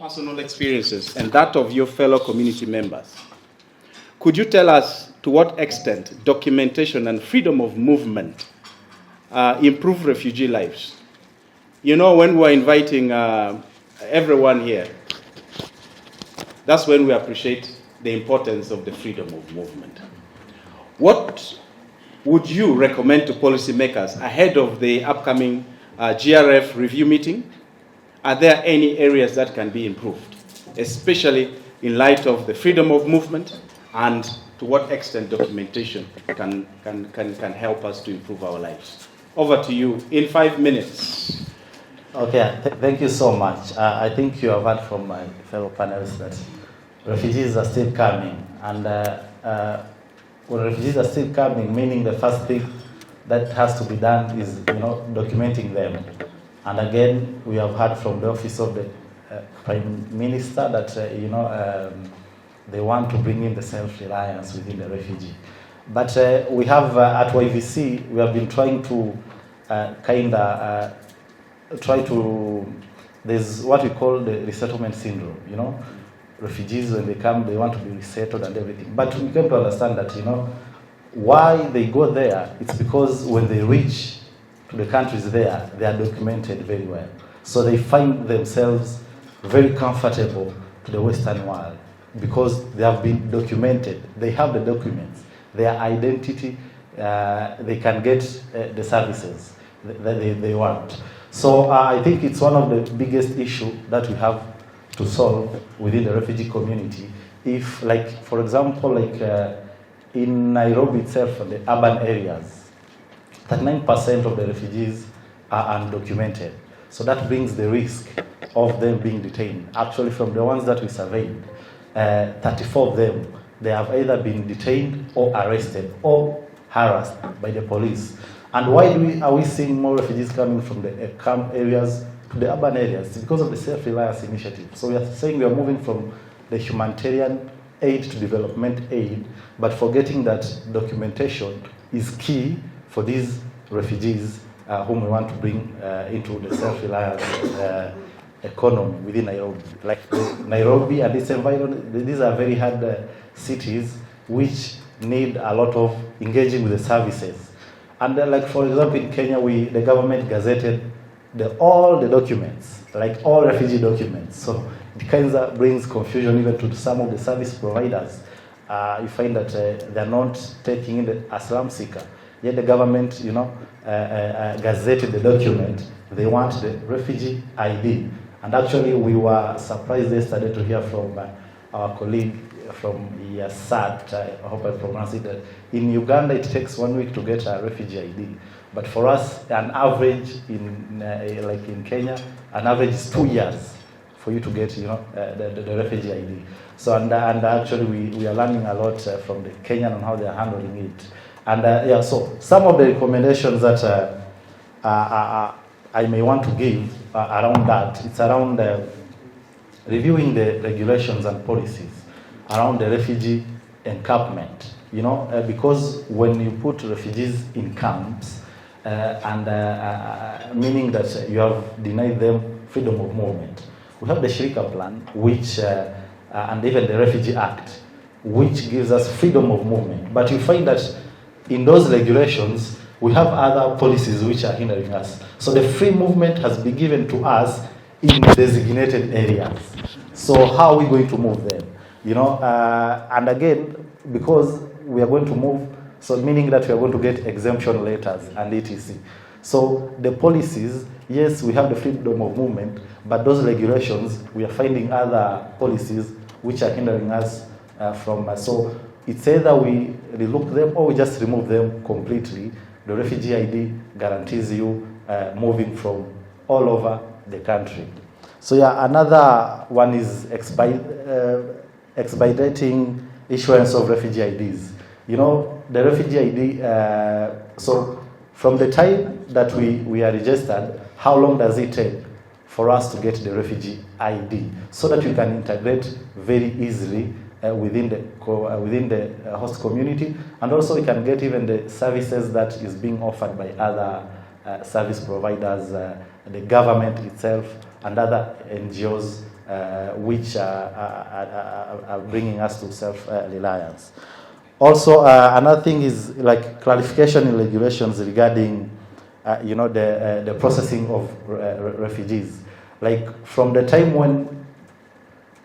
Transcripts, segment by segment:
personal experiences and that of your fellow community members, could you tell us to what extent documentation and freedom of movement improve refugee lives? You know, when we're inviting everyone here, that's when we appreciate the importance of the freedom of movement. What would you recommend to policymakers ahead of the upcoming GRF review meeting? Are there any areas that can be improved, especially in light of the freedom of movement, and to what extent documentation can help us to improve our lives? Over to you in 5 minutes. Okay, thank you so much. I think you have heard from my fellow panelists that refugees are still coming, and when refugees are still coming, meaning the first thing that has to be done is, documenting them. And again, we have heard from the office of the Prime Minister that they want to bring in the self-reliance within the refugee. But we have at YVC, we have been trying to there's what we call the resettlement syndrome. Refugees, when they come, they want to be resettled and everything. But we came to understand that, why they go there, it's because when they reach to the countries there, they are documented very well. So they find themselves very comfortable to the Western world because they have been documented. They have the documents, their identity, they can get the services that they want. So I think it's one of the biggest issues that we have to solve within the refugee community. If, for example, in Nairobi itself, the urban areas, 39% of the refugees are undocumented. So that brings the risk of them being detained. Actually, from the ones that we surveyed, 34 of them, they have either been detained or arrested or harassed by the police. And why are we seeing more refugees coming from the camp areas to the urban areas? It's because of the self-reliance initiative. So we are saying we are moving from the humanitarian aid to development aid, but forgetting that documentation is key for these refugees whom we want to bring into the self-reliance economy within Nairobi. Nairobi and its environment, these are very hard cities which need a lot of engaging with the services. And for example, in Kenya, the government gazetted all the documents, all refugee documents. So it kind of brings confusion even to some of the service providers. You find that they're not taking in the asylum seeker. Yet the government, gazetted the document. They want the refugee ID. And actually, we were surprised yesterday to hear from our colleague from Yasat, I hope I pronounced it, that in Uganda it takes 1 week to get a refugee ID. But for us, an average in Kenya, an average is 2 years for you to get, the refugee ID. So and actually we are learning a lot from the Kenyan on how they are handling it. And so some of the recommendations that I may want to give around that, it's around reviewing the regulations and policies around the refugee encampment. Because when you put refugees in camps, meaning that you have denied them freedom of movement. We have the Shirika Plan, which, and even the Refugee Act, which gives us freedom of movement. But you find that in those regulations, we have other policies which are hindering us. So the free movement has been given to us in designated areas. So how are we going to move them? And again, because we are going to move, so meaning that we are going to get exemption letters and etc. So the policies, yes, we have the freedom of movement, but those regulations, we are finding other policies which are hindering us from. So it's either we relook them or we just remove them completely. The refugee ID guarantees you moving from all over the country. So another one is expediting issuance of refugee IDs. The refugee ID, so from the time that we are registered, how long does it take for us to get the refugee ID so that we can integrate very easily within the host community, and also we can get even the services that is being offered by other service providers, the government itself, and other NGOs which are bringing us to self-reliance. Also, another thing is like clarification in regulations regarding, the processing of refugees. Like from the time when,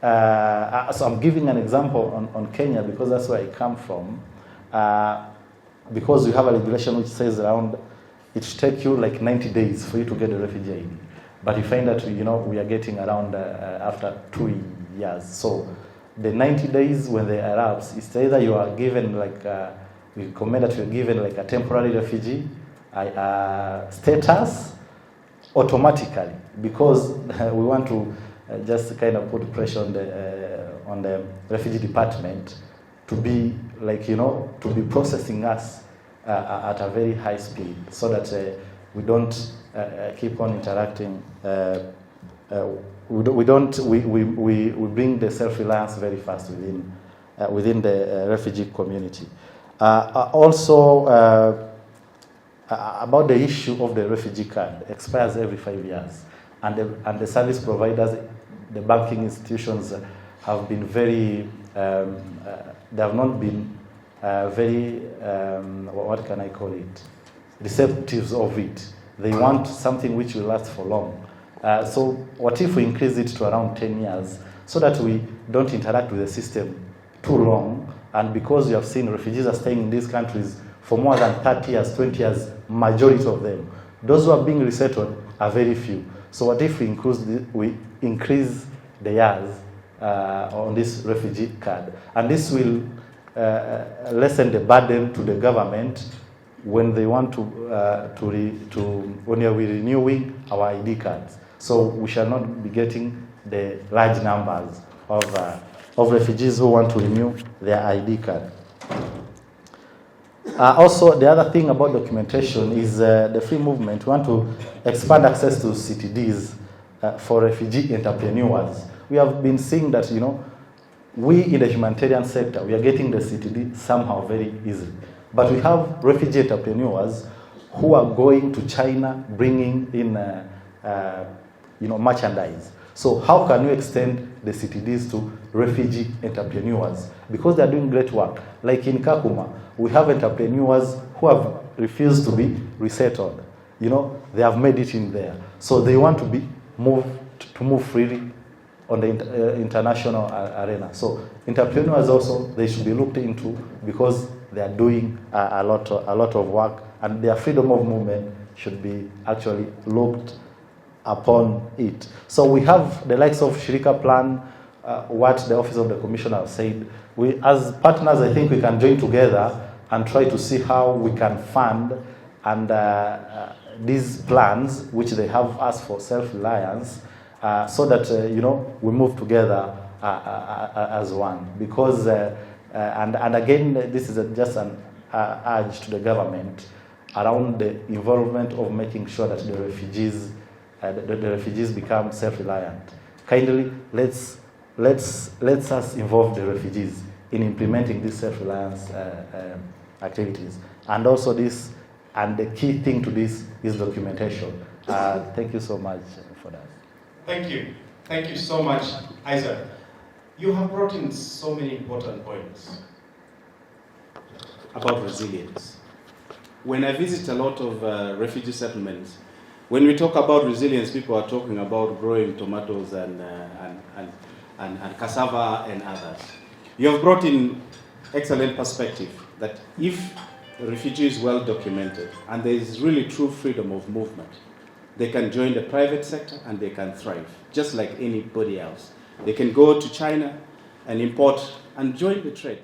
so I'm giving an example on Kenya because that's where I come from. Because we have a regulation which says around, it should take you like 90 days for you to get a refugee ID. But you find that, we are getting around after 2 years. So the 90 days when they elapse, it's either you are given like, we recommend that you're given like a temporary refugee status automatically, because we want to just kind of put pressure on the refugee department to be like, to be processing us at a very high speed, so that we don't keep on interacting. We bring the self-reliance very fast within the refugee community. Also, about the issue of the refugee card, expires every 5 years, and the service providers, the banking institutions have been very, they have not been very, what can I call it, receptive of it. They want something which will last for long. So what if we increase it to around 10 years, so that we don't interact with the system too long? And because you have seen refugees are staying in these countries for more than 30 years, 20 years, majority of them. Those who are being resettled are very few. So what if we increase the years on this refugee card? And this will lessen the burden to the government when they want when we are renewing our ID cards. So we shall not be getting the large numbers of refugees who want to renew their ID card. Also, the other thing about documentation is the free movement. We want to expand access to CTDs for refugee entrepreneurs. We have been seeing that, we in the humanitarian sector, we are getting the CTD somehow very easily. But we have refugee entrepreneurs who are going to China, bringing in, merchandise. So how can you extend the CTDs to refugee entrepreneurs? Because they are doing great work. Like in Kakuma, we have entrepreneurs who have refused to be resettled. They have made it in there. So they want to move freely on the international arena. So entrepreneurs also, they should be looked into, because they are doing a lot of work, and their freedom of movement should be actually looked upon it. So we have the likes of Shirika Plan, what the Office of the Commissioner said. We, as partners, I think we can join together and try to see how we can fund and these plans, which they have asked for self-reliance, so that we move together as one. Because and again, this is just an urge to the government around the involvement of making sure that the refugees become self-reliant. Kindly, let's us involve the refugees in implementing these self-reliance activities. And also this, and the key thing to this is documentation. Thank you so much for that. Thank you. Thank you so much, Isaac. You have brought in so many important points about resilience. When I visit a lot of refugee settlements, when we talk about resilience, people are talking about growing tomatoes and cassava and others. You have brought in excellent perspective that if the refugee is well documented and there is really true freedom of movement, they can join the private sector and they can thrive, just like anybody else. They can go to China and import and join the trade.